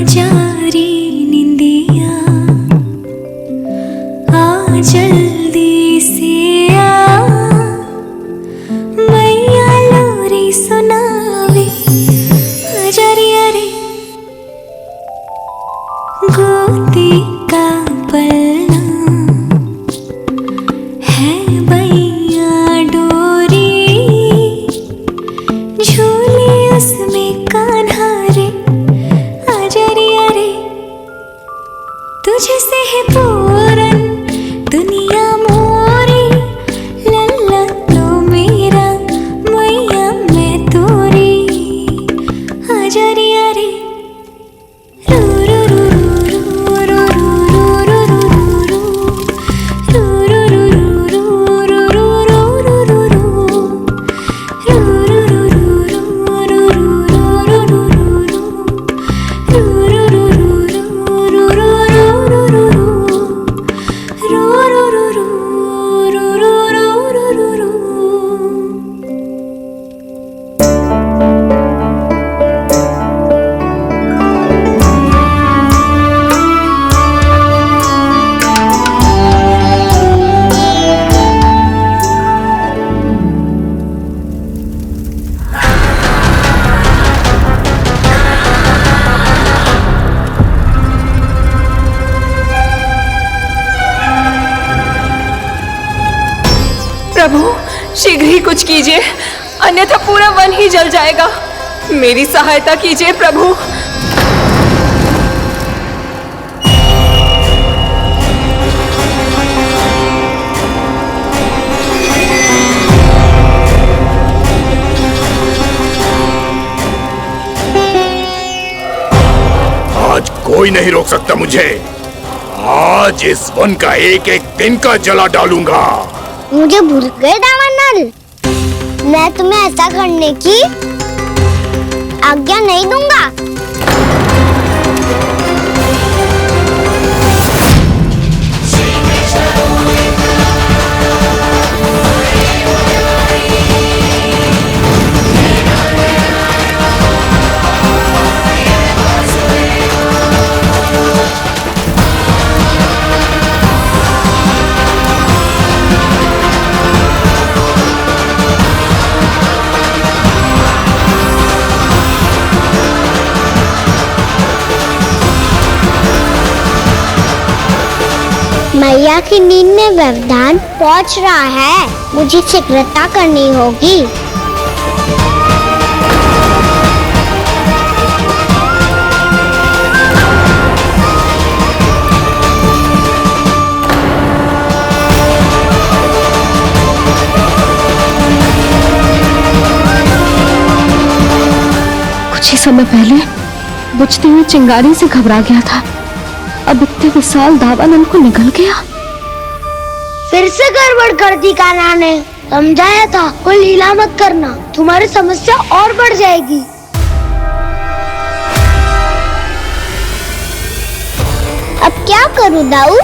जा रे निंदिया आ जल्दी से आ मैया लोरी सुनावे आजारिया रे गोदी का पलना है बैया डोरी झूले उसमें कान्हा रे आजारिया रे तुझसे है पूरन दुनिया मोरी लल्ला तो मेरा मैया मैं तोरी आजारिया रे प्रभु शीघ्र ही कुछ कीजिए, अन्यथा पूरा वन ही जल जाएगा। मेरी सहायता कीजिए प्रभु। आज कोई नहीं रोक सकता मुझे। आज इस वन का एक एक दिन का जला डालूंगा। मुझे भूल गए दामानल, मैं तुम्हें ऐसा करने की आज्ञा नहीं दूंगा। मैया की नींद में व्यवधान पहुंच रहा है, मुझे शीघ्रता करनी होगी। कुछ ही समय पहले बुझती हुई चिंगारी से घबरा गया था, अब इतने विशाल दावानल को निगल गया। फिर से गड़बड़ कर दी कान्हा ने। समझाया था कोई लीला मत करना, तुम्हारी समस्या और बढ़ जाएगी। अब क्या करूं दाऊ?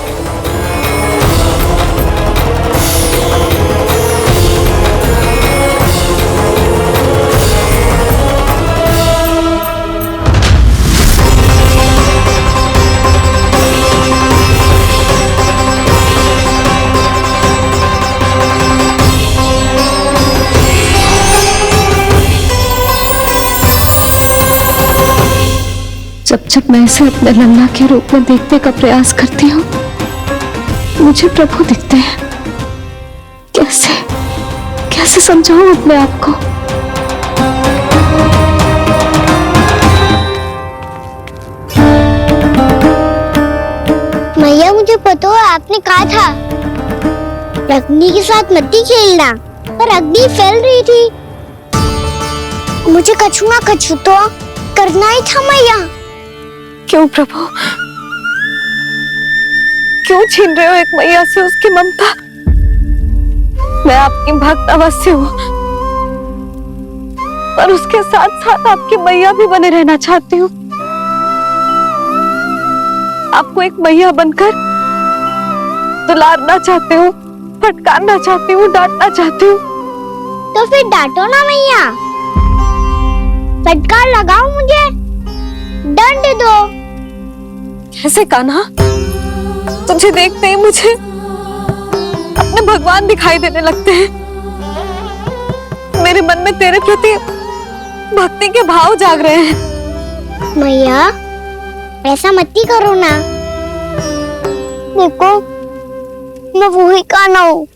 जब जब मैं इसे अपने लल्ला के रूप में देखने का प्रयास करती हूँ, मुझे प्रभु दिखते हैं। कैसे कैसे समझाऊं अपने आप को? मैया मुझे पता है आपने कहा था अग्नि के साथ मत ही खेलना, पर अग्नि फैल रही थी। मुझे कछु ना कछु तो करना ही था मैया। क्यों प्रभु, क्यों छीन रहे हो एक मैया से उसकी ममता? मैं आपकी भक्त अवश्य हूँ, पर उसके साथ साथ आपकी मैया भी बने रहना चाहती हूँ। आपको एक मैया बनकर दुलारना चाहती हूँ, फटकारना चाहती हूँ, डांटना चाहती हूँ। तो फिर डांटो ना मैया, फटकार लगाओ मुझे, दंड दो, कैसे कान्हा? तुझे देखते ही मुझे अपने भगवान दिखाई देने लगते हैं। मेरे मन में तेरे प्रति भक्ति के भाव जाग रहे हैं। मैया ऐसा मत ही करो ना। देखो मैं वही कान्हा हूँ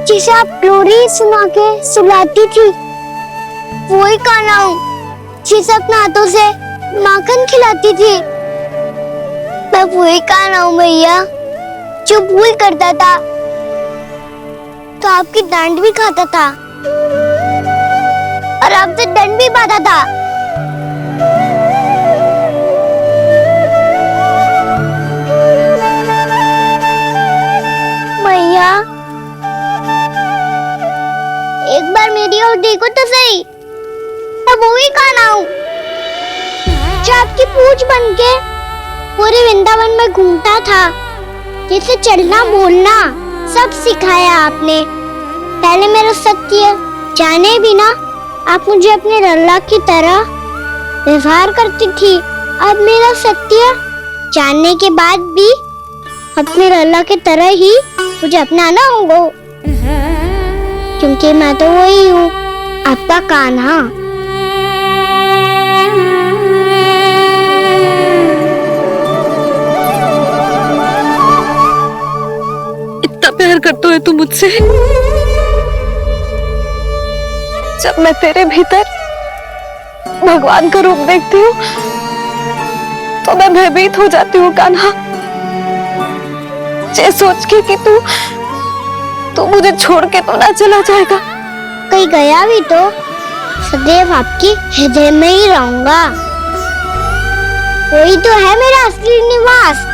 जिसे आप लोरी सुना के सुलाती थी। वही कान्हा हूँ जिसे अपने हाथों से माखन खिलाती थी। मैं वही कान्हा हूँ मैया जो भूल करता था तो आपकी डांट भी खाता था और आपसे दंड भी पाता था। मैया एक बार मेरी ओर देखो तो सही। मैं वही कान्हा हूँ जो आपकी पूंछ बन के पूरे वृंदावन में घूमता था, जिसे चलना बोलना सब सिखाया आपने। पहले मेरा सत्य जाने बिना आप मुझे अपने लल्ला की तरह व्यवहार करती थी। अब मेरा सत्य जानने के बाद भी अपने लल्ला की तरह ही मुझे अपनाना होगा, क्योंकि मैं तो वही हूँ, आपका कान्हा। इतना प्यार करते हो तू मुझसे? जब मैं तेरे भीतर भगवान का रूप देखती हूँ तो मैं भयभीत हो जाती हूँ कान्हा। ये सोच के कि तू मुझे छोड़ के तो ना चला जाएगा। कहीं गया भी तो सदैव आपके हृदय में ही रहूंगा। वही तो है मेरा असली निवास।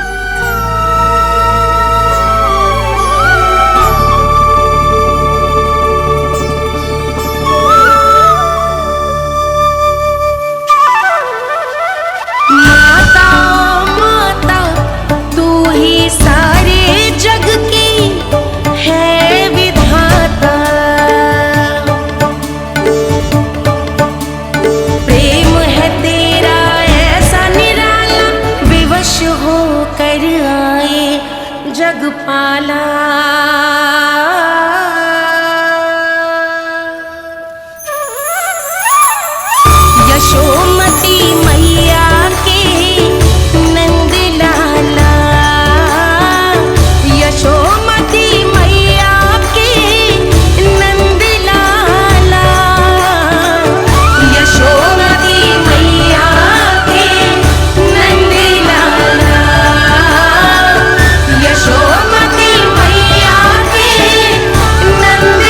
यशोमती मैया के नंद लाला, यशोमती मैया के नंद लाला, यशोमती मैया के नंद लाला, यशोमती मैया के नंद।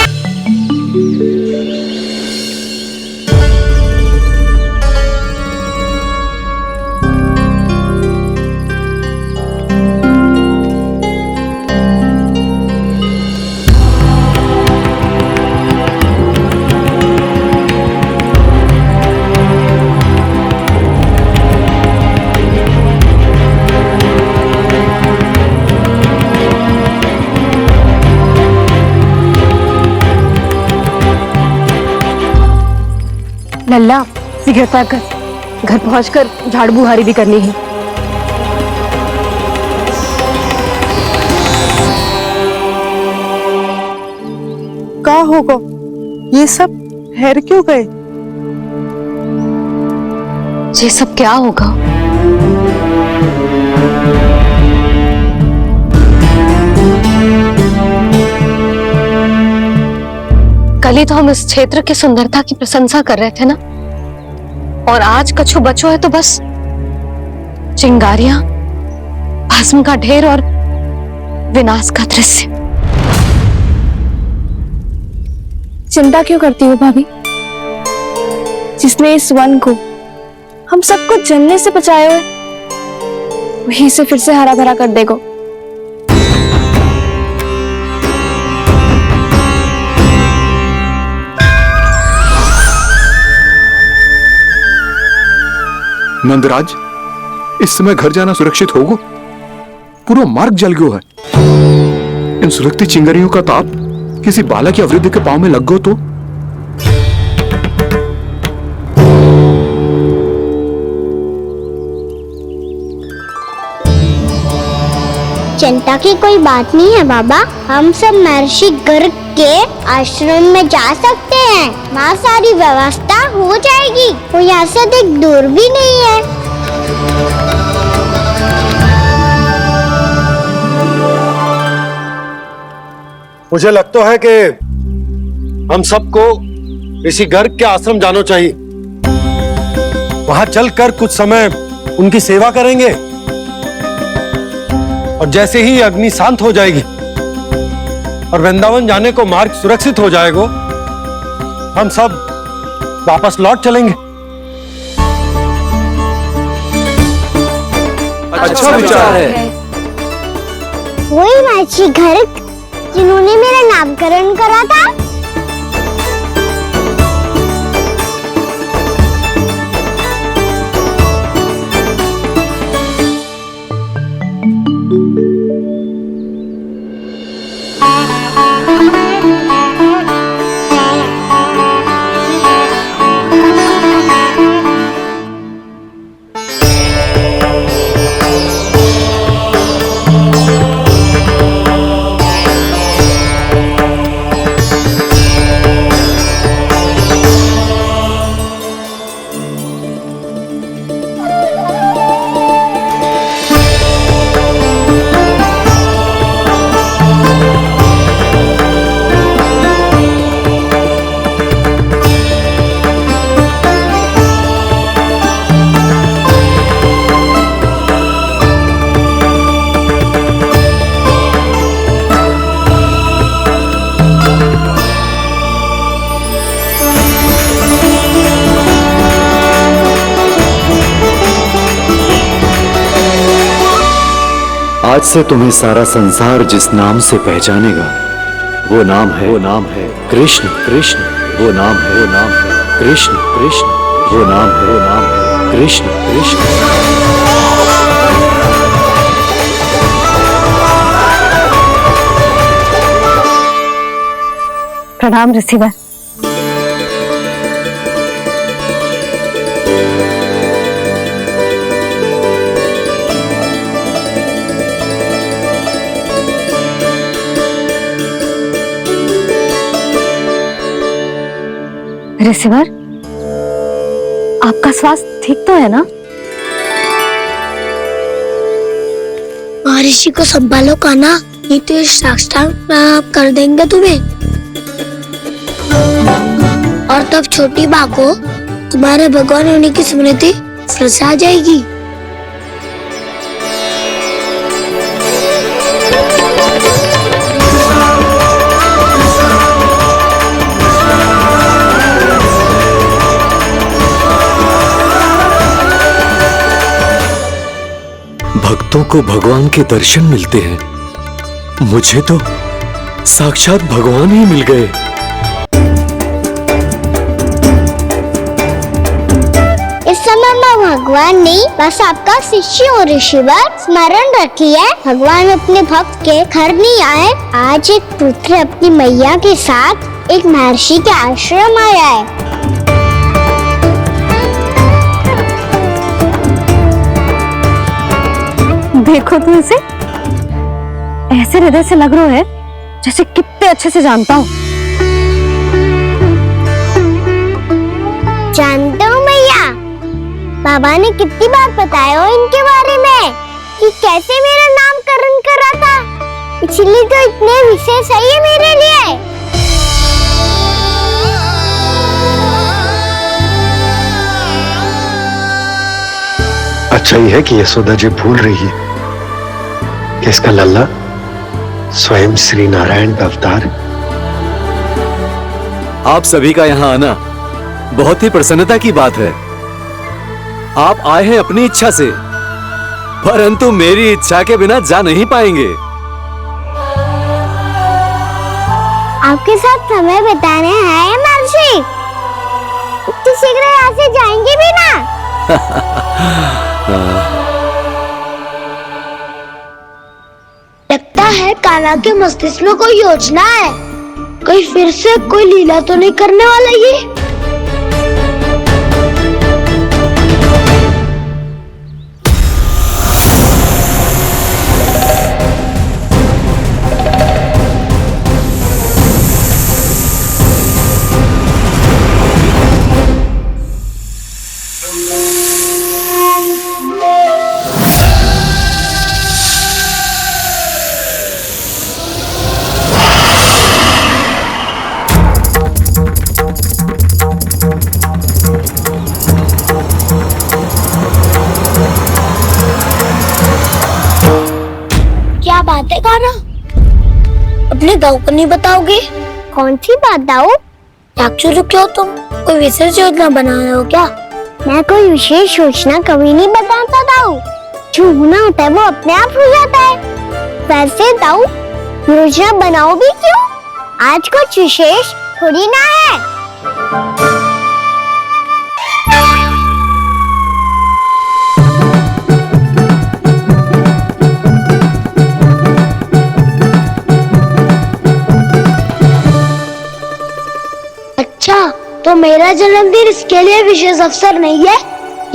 लल्ला सिगरेट पैक कर, घर पहुंचकर झाड़ बुहारी भी करनी है। क्या होगा? ये सब ठहर क्यों गए? ये सब क्या होगा? कल ही तो हम इस क्षेत्र की सुंदरता की प्रशंसा कर रहे थे ना, और आज कछु बचो है तो बस चिंगारियां, भस्म का ढेर और विनाश का दृश्य। चिंता क्यों करती हो भाभी? जिसने इस वन को हम सबको जलने से बचाया है, वही से फिर से हरा भरा कर देगा। नंदराज, इस समय घर जाना सुरक्षित होगा? पूरा मार्ग जल गयो है। इन सुलगती चिंगारियों का ताप किसी बालक या वृद्ध के पांव में लग गयो तो? चिंता की कोई बात नहीं है बाबा। हम सब महर्षि गर्ग के आश्रम में जा सकते हैं। वहाँ सारी व्यवस्था हो जाएगी। वो यहाँ से अधिक दूर भी नहीं है। मुझे लगता है कि हम सबको ऋषि गर्ग के आश्रम जाना चाहिए। वहां चलकर कुछ समय उनकी सेवा करेंगे और जैसे ही अग्नि शांत हो जाएगी और वृंदावन जाने को मार्ग सुरक्षित हो जाएगा, हम सब वापस लौट चलेंगे। अच्छा विचार है। वही महर्षि गर्ग जिन्होंने मेरा नामकरण करा था। आज से तुम्हें सारा संसार जिस नाम से पहचानेगा वो नाम है कृष्ण। कृष्ण वो नाम है कृष्ण। कृष्ण वो नाम है कृष्ण। कृष्ण। प्रणाम ऋषिवर। ऋषिवर, आपका स्वास्थ्य ठीक तो है ना? महर्षि को संभालो कान्हा, नहीं तो ये साक्षात कर देंगे तुम्हें। और तब छोटी माँ को तुम्हारे भगवान होने की स्मृति फिर से आ जाएगी। भक्तों को भगवान के दर्शन मिलते हैं। मुझे तो साक्षात भगवान ही मिल गए। इस समय मैं भगवान नहीं, बस आपका शिष्य हूँ ऋषिवर। स्मरण रखिए, भगवान अपने भक्त के घर नहीं आए। आज एक पुत्र अपनी मैया के साथ एक महर्षि के आश्रम आया है। देखो तो इसे, ऐसे हृदय से लग रहा है जैसे कितने अच्छे से जानता हूँ। जानता हूँ मैया, बाबा ने कितनी बार बताया हो इनके बारे में कि कैसे मेरा नामकरण करा था, इसलिए तो इतने विशेष है ये मेरे लिए। अच्छा ही है कि यशोदा जी भूल रही है कि इसका लल्ला स्वयं श्री नारायण का अवतार है। आप सभी का यहाँ आना बहुत ही प्रसन्नता की बात है। आप आए हैं अपनी इच्छा से, परंतु मेरी इच्छा के बिना जा नहीं पाएंगे। आपके साथ समय बिताने हैं महर्षि, इतनी शीघ्र यहाँ से जाएंगे भी ना? लगता है कान्हा के मस्तिष्क में कोई योजना है। कहीं फिर से कोई लीला तो नहीं करने वाला ये? अपने दाऊ को नहीं बताओगे? कौन सी बात दाऊ? राक्षस क्यों तुम कोई विशेष योजना बना रहे हो क्या? मैं कोई विशेष योजना कभी नहीं बताता दाऊ। जो होना होता है वो अपने आप हो जाता है। वैसे दाऊ योजना बनाओ भी क्यों? आज कुछ विशेष थोड़ी ना है। अच्छा, तो मेरा जन्मदिन इसके लिए विशेष अवसर नहीं है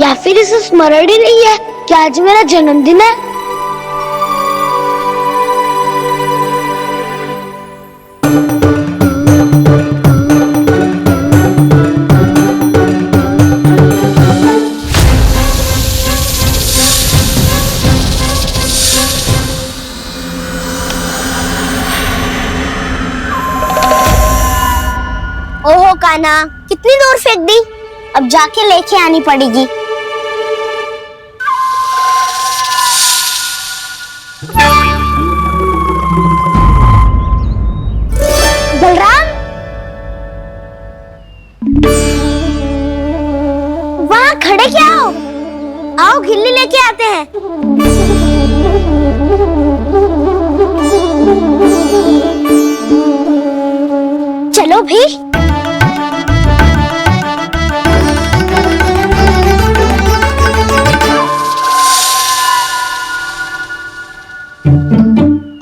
या फिर इसे स्मरण ही नहीं है कि आज मेरा जन्मदिन है? ओहो कान्हा, कितनी दूर फेंक दी? अब जाके लेके आनी पड़ेगी। बलराम, वहाँ खड़े क्या हो? आओ खिल्ली लेके आते हैं। चलो भी।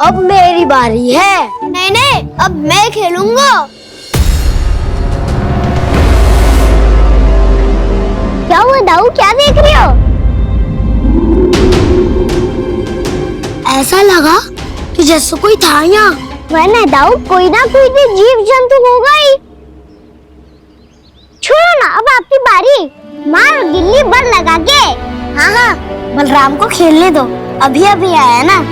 अब मेरी बारी है। नहीं नहीं, अब मैं खेलूंगा। क्या हुआ दाऊ, क्या देख रहे हो? ऐसा लगा कि जैसे कोई था यहाँ। वरना दाऊ कोई ना कोई तो जीव जंतु होगा ही। छोड़ो ना, अब आपकी बारी। मारो गिल्ली बर लगा के। हाँ हाँ, बलराम को खेलने दो, अभी अभी आया ना।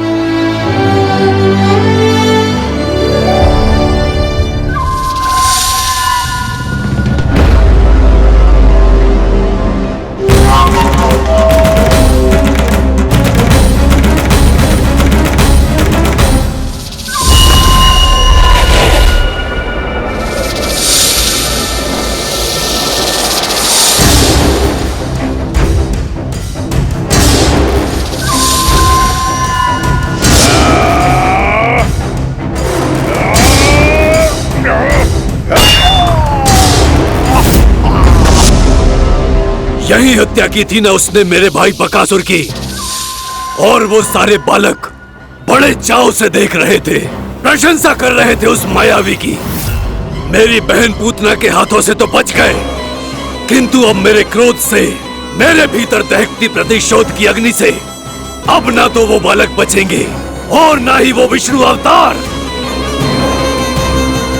यही हत्या की थी ना उसने मेरे भाई बकासुर की। और वो सारे बालक बड़े चाव से देख रहे थे, प्रशंसा कर रहे थे उस मायावी की। मेरी बहन पूतना के हाथों से तो बच गए, किंतु अब मेरे क्रोध से, मेरे भीतर दहकती प्रतिशोध की अग्नि से अब ना तो वो बालक बचेंगे और ना ही वो विष्णु अवतार।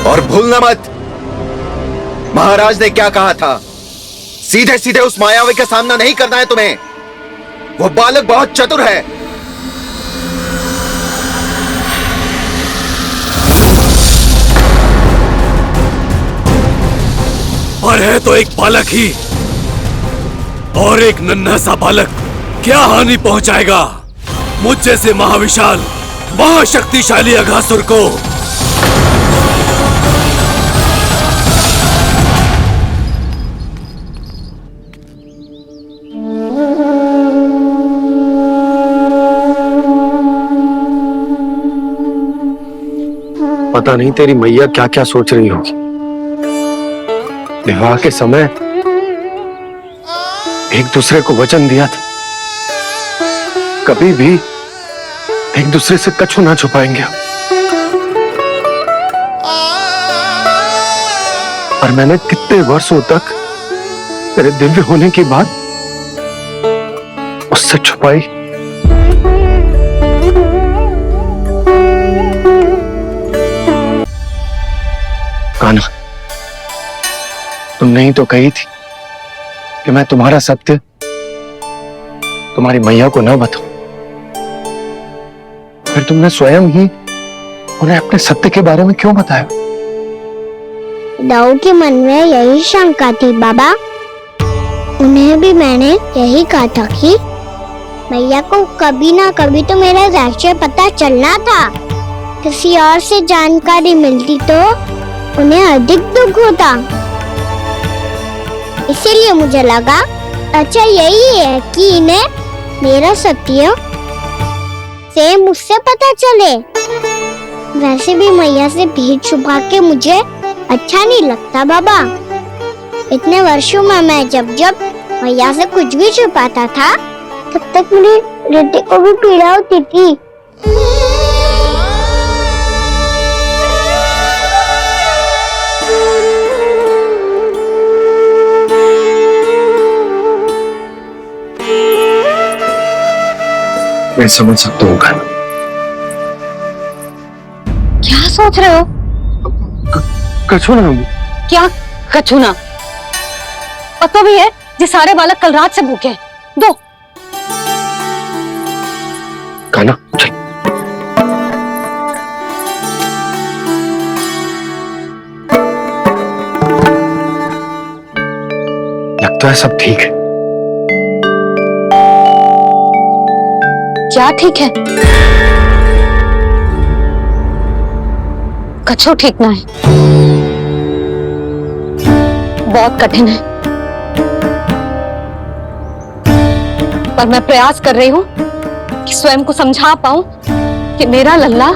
और भूलना मत, महाराज ने क्या कहा था, सीधे सीधे उस मायावी का सामना नहीं करना है तुम्हें। वो बालक बहुत चतुर है। पर है तो एक बालक ही, और एक नन्हा सा बालक क्या हानि पहुंचाएगा मुझ जैसे महाविशाल महाशक्तिशाली अघासुर को। पता नहीं तेरी मैया क्या क्या सोच रही होगी। विवाह के समय एक दूसरे को वचन दिया था, कभी भी एक दूसरे से कछु ना छुपाएंगे। और मैंने कितने वर्षों तक तेरे दिव्य होने की बात उससे छुपाई। कान्हा, तुमने ही तो कही थी कि मैं तुम्हारा सत्य तुम्हारी मैया को न बताऊं। फिर तुमने स्वयं ही उन्हें अपने सत्य के बारे में क्यों बताया? दाऊ के मन में यही शंका थी बाबा। उन्हें भी मैंने यही कहा था कि मैया को कभी ना कभी तो मेरा रहस्य पता चलना था। किसी और से जानकारी मिलती तो उन्हें अधिक दुख होता। इसीलिए मुझे लगा अच्छा यही है कि इन्हें मेरा सत्य से मुझसे पता चले। वैसे भी मैया से भेद छुपा के मुझे अच्छा नहीं लगता बाबा। इतने वर्षों में मैं जब जब मैया से कुछ भी छुपाता था तब तक मेरी रिद्धि को भी पीड़ा होती थी। मैं समझ सकता हूँ खाना। क्या सोच रहे हो? कछु ना। क्या कछुना? पता भी है ये सारे बालक कल रात से भूखे हैं। दो खाना चल। लगता है सब ठीक है। क्या ठीक है? कछु ठीक ना है। बहुत कठिन है, पर मैं प्रयास कर रही हूं कि स्वयं को समझा पाऊं कि मेरा लल्ला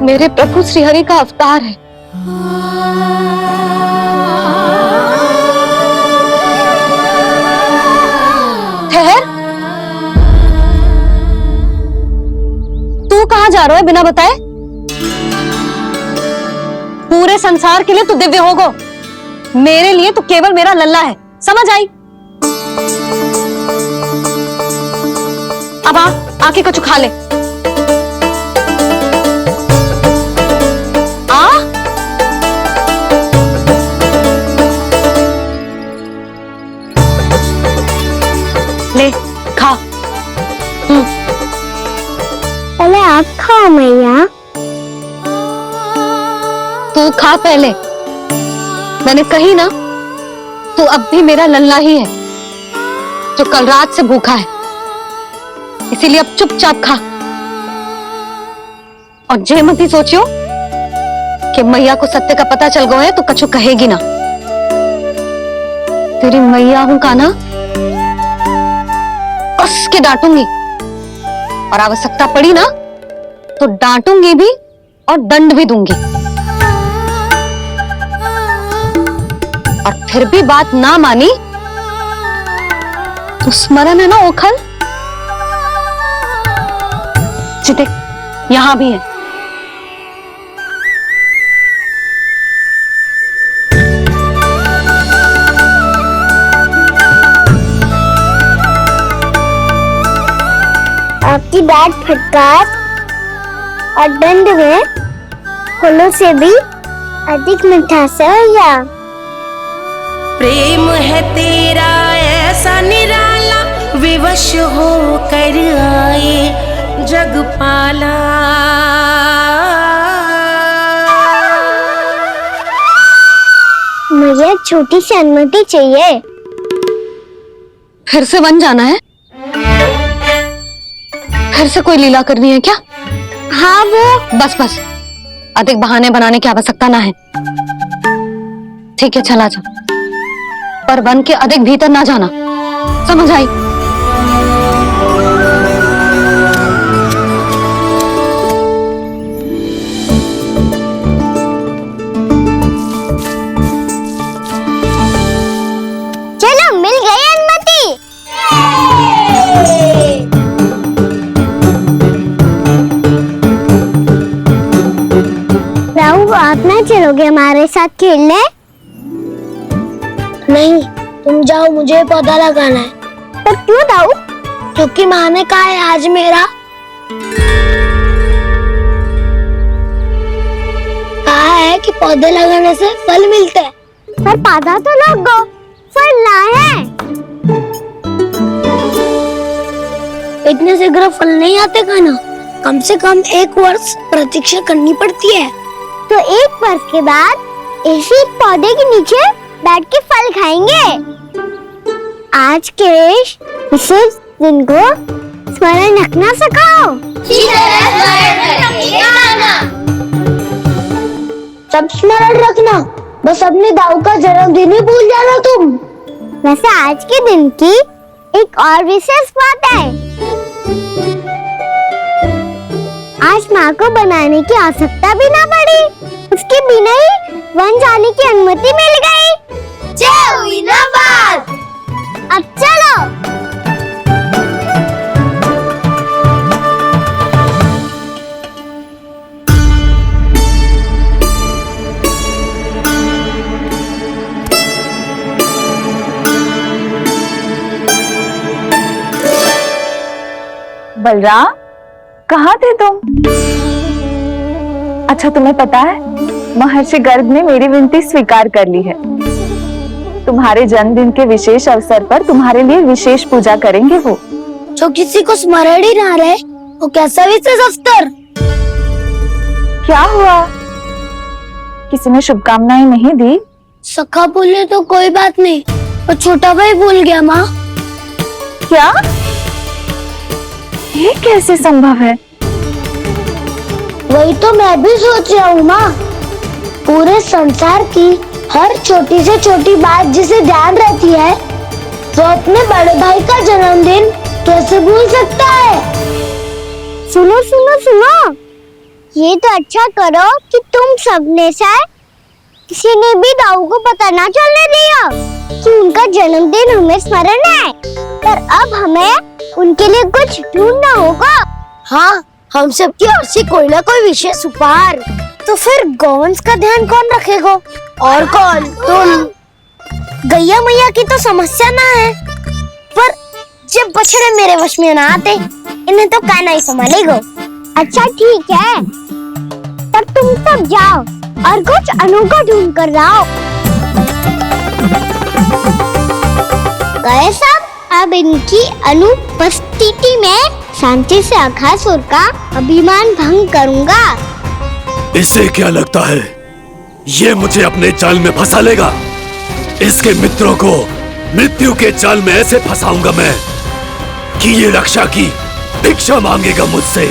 मेरे प्रभु श्रीहरि का अवतार है। ठहर, तू कहां जा रहा है बिना बताए? पूरे संसार के लिए तू दिव्य होगो, मेरे लिए तू केवल मेरा लल्ला है। समझ आई? अब आके कुछ खा ले। आ ले खा। पहले आप खाओ मैया। तू खा पहले। मैंने कही ना, तू अब भी मेरा लल्ला ही है जो कल रात से भूखा है। इसीलिए अब चुपचाप खा और जे मत ही सोचियो कि मैया को सत्य का पता चल गया है तो कछु कहेगी ना। तेरी मैया हूं का ना, कस के डांटूंगी और आवश्यकता पड़ी ना तो डांटूंगी भी और दंड भी दूंगी। और फिर भी बात ना मानी तो स्मरण है ना ओखल? देख यहां भी है। आपकी डांट फटकार और दंड में फूलों से भी अधिक मिठास है भैया। प्रेम है तेरा ऐसा निराला, विवश हो कर आए जगपाला। मुझे छोटी सी अनुमति चाहिए। फिर से वन जाना है? फिर से कोई लीला करनी है क्या? हाँ वो। बस बस, अधिक बहाने बनाने की आवश्यकता ना है। ठीक है चला जा, पर वन के अधिक भीतर ना जाना। समझ आई? चलो मिल गई अनुमति। राहु आप ना चलोगे हमारे साथ खेलने? नहीं, तुम जाओ, मुझे पौधा लगाना है। पर क्यों दाऊ? क्योंकि माँ ने कहा है आज मेरा कहा है कि पौधे लगाने से फल मिलते हैं। पर पौधा तो लगो, फल ना है। इतने शीघ्र फल नहीं आते खाना, कम से कम 1 वर्ष प्रतीक्षा करनी पड़ती है। तो 1 वर्ष के बाद इसी पौधे के नीचे बैठ के फल खाएंगे। आज के विशेष दिन को स्मरण रखना सिखाओ। सब स्मरण रखना, बस अपने दाऊ का जन्मदिन ही भूल जाना तुम। वैसे आज के दिन की एक और विशेष बात है। आज माँ को बनाने की आवश्यकता भी ना पड़ी, उसके बिना ही वन जाने की अनुमति मिल गई। जय हुई ना बात। अब चलो। बलराम, कहाँ थे तुम? अच्छा, तुम्हें पता है महर्षि गर्ग ने मेरी विनती स्वीकार कर ली है। तुम्हारे जन्मदिन के विशेष अवसर पर तुम्हारे लिए विशेष पूजा करेंगे वो। जो किसी को स्मरण ही ना रहे, वो कैसा विशेष अवसर? क्या हुआ? किसी ने शुभकामनाएं नहीं दी? सखा भूले तो कोई बात नहीं, और छोटा भाई भूल गया माँ। क्या? ये कैसे संभव है? वही तो मैं भी सोच रहा हूँ माँ। पूरे संसार की हर छोटी से छोटी बात जिसे ध्यान रहती है, वो अपने बड़े भाई का जन्मदिन कैसे भूल सकता है? सुनो सुनो सुनो, ये तो अच्छा करो कि तुम सबने से किसी ने भी दाऊ को पता ना चलने दिया कि उनका जन्मदिन हमें स्मरण है। पर अब हमें उनके लिए कुछ ढूंढना होगा। हाँ, हम सबकी ओर से कोई ना कोई विशेष उपहार। तो फिर गौंस का ध्यान कौन रखेगा? और कौन? तुम। गैया मैया की तो समस्या ना है, पर जब बछड़े मेरे वश में ना आते, इन्हें तो कान्हा ही संभालेगा। अच्छा ठीक है, तब तुम सब जाओ और कुछ अनोखा ढूंढ कर लाओ। गए सब? अब इनकी अनुपस्थिति में शांति से अघासुर का अभिमान भंग करूंगा। इसे क्या लगता है ये मुझे अपने जाल में फंसा लेगा? इसके मित्रों को मृत्यु के जाल में ऐसे फंसाऊंगा मैं कि ये रक्षा की भिक्षा मांगेगा मुझसे।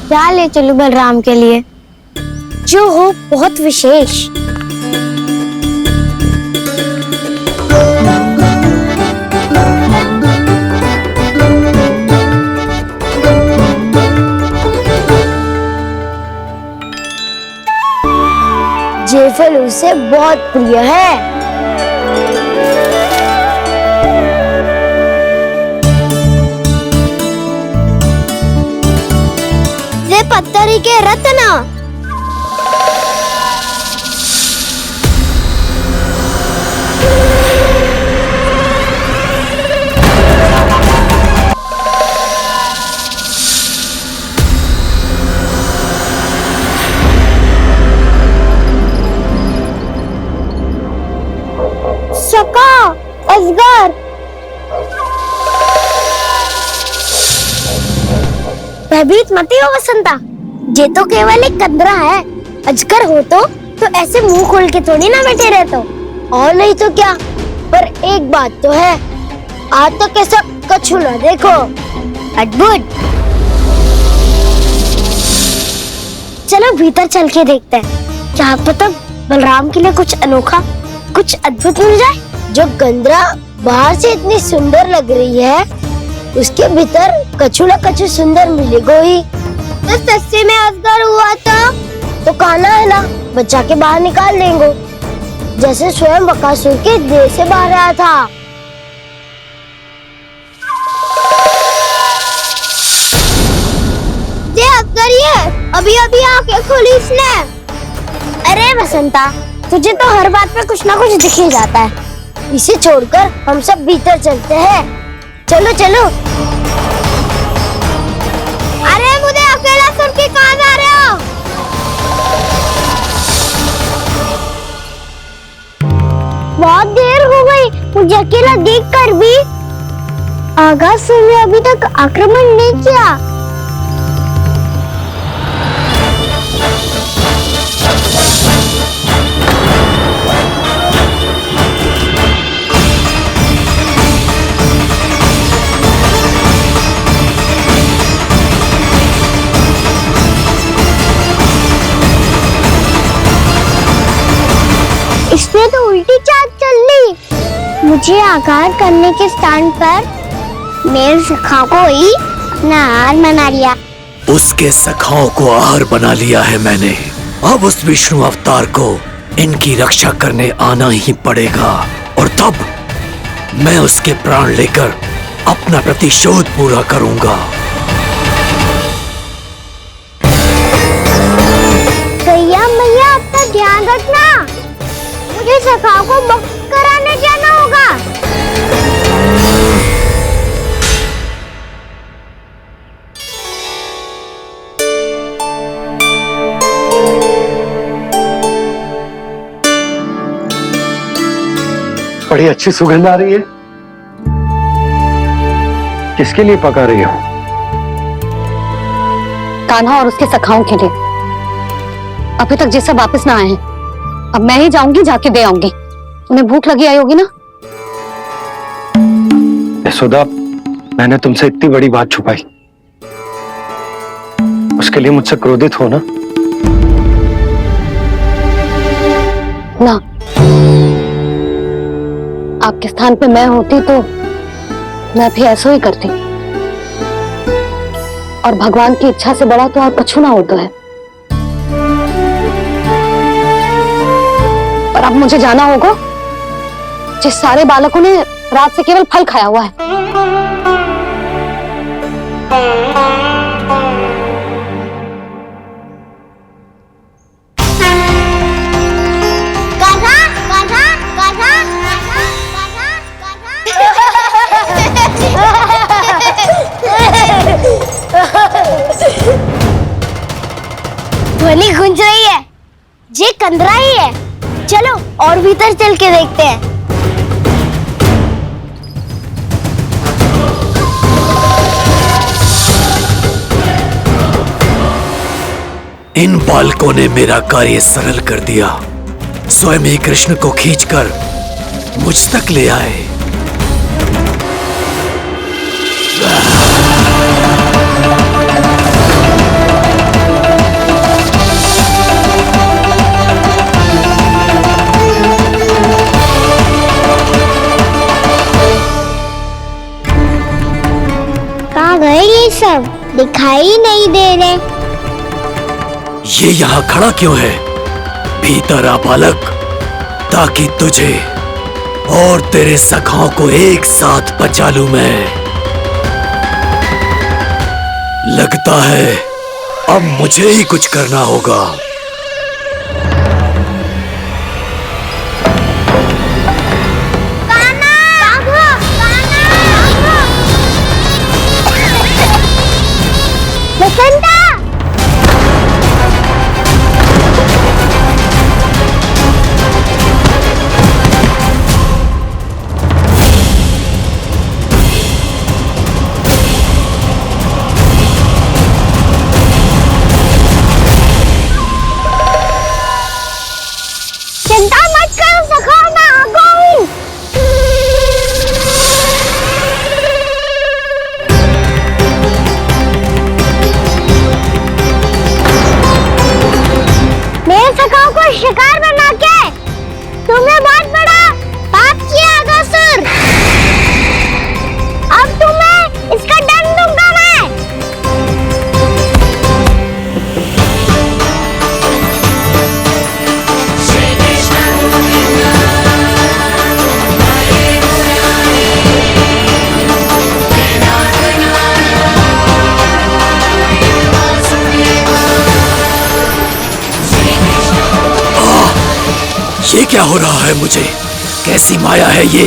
क्या ले चलूं बलराम के लिए जो हो बहुत विशेष? ये फल उसे बहुत प्रिय है। पत्थरी के रत्न। सका, अजगर। भयभीत मत हो वसंता, ये तो केवल एक कंदरा है। अजगर हो तो ऐसे मुंह खोल के थोड़ी ना बैठे रहते हो। और नहीं तो क्या, पर एक बात तो है, आज तक तो ऐसा कछु ना देखो। अद्भुत। चलो भीतर चल के देखते हैं, क्या पता बलराम के लिए कुछ अनोखा, कुछ अद्भुत मिल जाए। जो कंदरा बाहर से इतनी सुंदर लग रही है, उसके भीतर कछु ना कछु सुंदर मिलेगा ही। इस सस्ते में अजगर हुआ तो कान्हा है ना, बच्चा के बाहर निकाल देंगे, जैसे स्वयं बकासुर के देह से बाहर आया था। ये अजगर ही है, अभी अभी आंखें खोली इसने। अरे बसंता, तुझे तो हर बात पे कुछ ना कुछ दिख ही जाता है। इसे छोड़कर हम सब भीतर चलते हैं। चलो चलो। अरे मुझे अकेला छोड़ के कहाँ जा रहे हो? बहुत देर हो गई, मुझे अकेला देखकर भी अगासुर ने अभी तक आक्रमण नहीं किया। इसने तो उल्टी चाल चल ली। मुझे आघात करने के स्थान पर मेरे सखा को ही अपना आहार बना लिया। उसके सखाओं को आहार बना लिया है मैंने। अब उस विष्णु अवतार को इनकी रक्षा करने आना ही पड़ेगा, और तब मैं उसके प्राण लेकर अपना प्रतिशोध पूरा करूंगा। गैया मैया, अपना ध्यान रखना। मुझे सखा को मुक्त कराने जाना होगा। बड़ी अच्छी सुगंध आ रही है। किसके लिए पका रही हो? कान्हा और उसके सखाओं के लिए। अभी तक जैसा वापस ना आए हैं, अब मैं ही जाऊंगी, जाके दे आऊंगी। उन्हें भूख लगी आई होगी ना। यशोदा, मैंने तुमसे इतनी बड़ी बात छुपाई, उसके लिए मुझसे क्रोधित हो ना? ना, आपके स्थान पे मैं होती तो मैं भी ऐसा ही करती। और भगवान की इच्छा से बड़ा तो और कछु ना होता है। और अब मुझे जाना होगा। जिस सारे बालकों ने रात से केवल फल खाया हुआ है। ध्वनि गूंज रही है, ये कंदरा ही है। चलो और भीतर चल के देखते हैं। इन बालकों ने मेरा कार्य सरल कर दिया। स्वयं ही कृष्ण को खींचकर मुझ तक ले आए। कहाँ गए ये सब? दिखाई नहीं दे रहे। ये यहाँ खड़ा क्यों है? भीतर आ बालक, ताकि तुझे और तेरे सखाओं को एक साथ बचा लूं मैं। लगता है अब मुझे ही कुछ करना होगा। बसंता! चिंता मत करो सखा, मैं आ गई। मेरे सखाओं को शिकार बना के तुमने बहुत बड़ा पाप किया अगासुर। अब तुम्हें इसका दंड दूंगा मैं। ये क्या हो रहा है मुझे? कैसी माया है ये?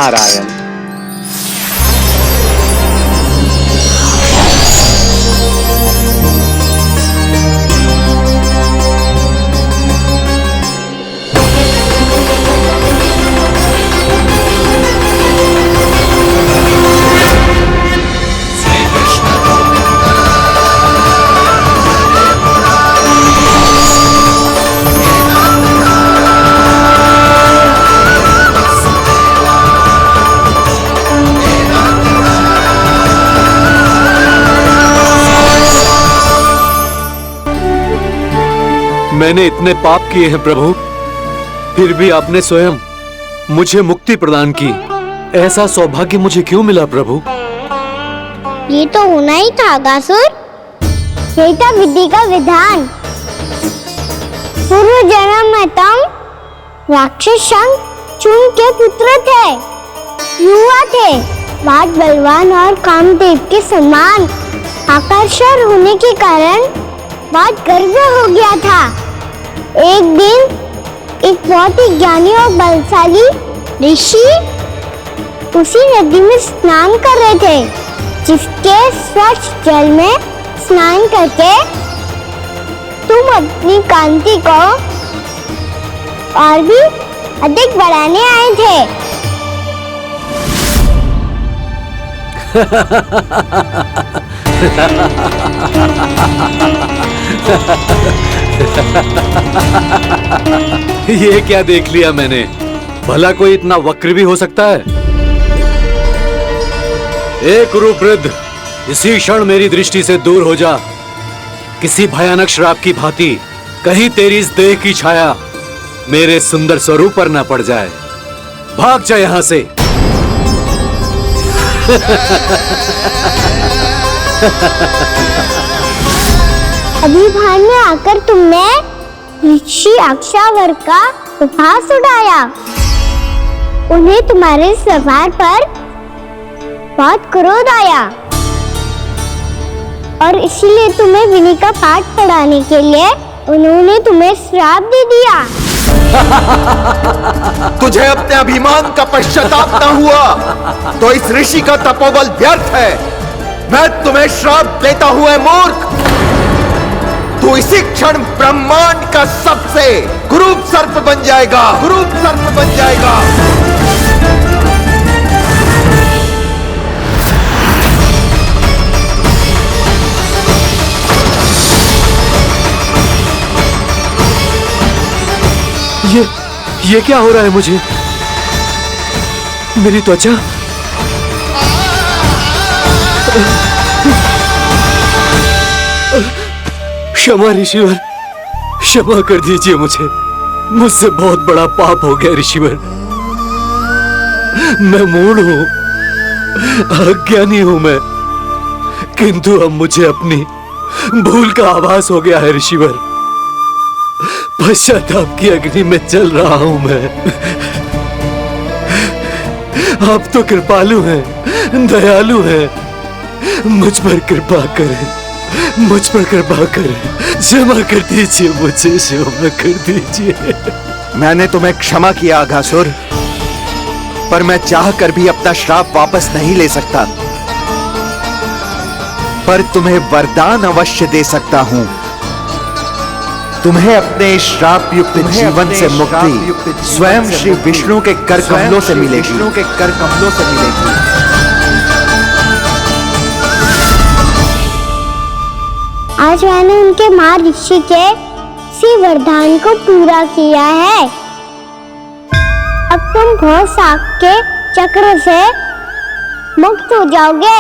नारायण। मैंने इतने पाप किए हैं प्रभु, फिर भी आपने स्वयं मुझे मुक्ति प्रदान की। ऐसा सौभाग्य मुझे क्यों मिला प्रभु? ये तो होना ही था अगासुर। यही था विधि का विधान। पूर्व जन्म में तुम राक्षस चूर्ण के पुत्र थे, युवा थे, बहुत बलवान और कामदेव के समान आकर्षण होने के कारण बहुत गर्व हो गया था। एक दिन एक बहुत ही ज्ञानी और बलशाली ऋषि उसी नदी में स्नान कर रहे थे, जिसके स्वच्छ जल में स्नान करके तुम अपनी कांति को और भी अधिक बढ़ाने आए थे। ये क्या देख लिया मैंने? भला कोई इतना वक्र भी हो सकता है? एक कुरुवृद्ध, इसी क्षण मेरी दृष्टि से दूर हो जा। किसी भयानक श्राप की भांति कहीं तेरी इस देह की छाया मेरे सुंदर स्वरूप पर न पड़ जाए। भाग जा यहां से। अभी भान में आकर तुमने ऋषि अक्षावर का उपहास उड़ाया। उन्हें तुम्हारे व्यवहार पर बहुत क्रोध आया और इसीलिए तुम्हें विधि का पाठ पढ़ाने के लिए उन्होंने तुम्हें श्राप दे दिया। तुझे अपने अभिमान का पश्चाताप न हुआ तो इस ऋषि का तपोबल व्यर्थ है। मैं तुम्हें श्राप देता हूं ऐ मूर्ख। तू इसी क्षण ब्रह्मांड का सबसे कुरूप सर्प बन जाएगा, कुरूप सर्प बन जाएगा। ये क्या हो रहा है मुझे? मेरी त्वचा क्षमा ऋषिवर, क्षमा कर दीजिए मुझे। मुझसे बहुत बड़ा पाप हो गया ऋषिवर। मैं मूढ़ हूं, अज्ञानी हूं मैं, किंतु अब मुझे अपनी भूल का आभास हो गया है ऋषिवर। पश्चाताप की अग्नि में जल रहा हूं मैं। आप तो कृपालु हैं, दयालु हैं, मुझ पर कृपा करें, मुझ पर कृपा करें। क्षमा कर दीजिए मुझे, क्षमा कर दीजिए। मैंने तुम्हें क्षमा किया अघासुर, पर मैं चाह कर भी अपना श्राप वापस नहीं ले सकता। पर तुम्हें वरदान अवश्य दे सकता हूं। तुम्हें अपने श्राप युक्त जीवन से मुक्ति स्वयं श्री विष्णु के कर कमलों से मिलेगी, विष्णु के कर कमलों से मिलेगी। आज मैंने उनके मां ऋषि के इसी वरदान को पूरा किया है। अब तुम घोर साग के चक्र से मुक्त हो जाओगे।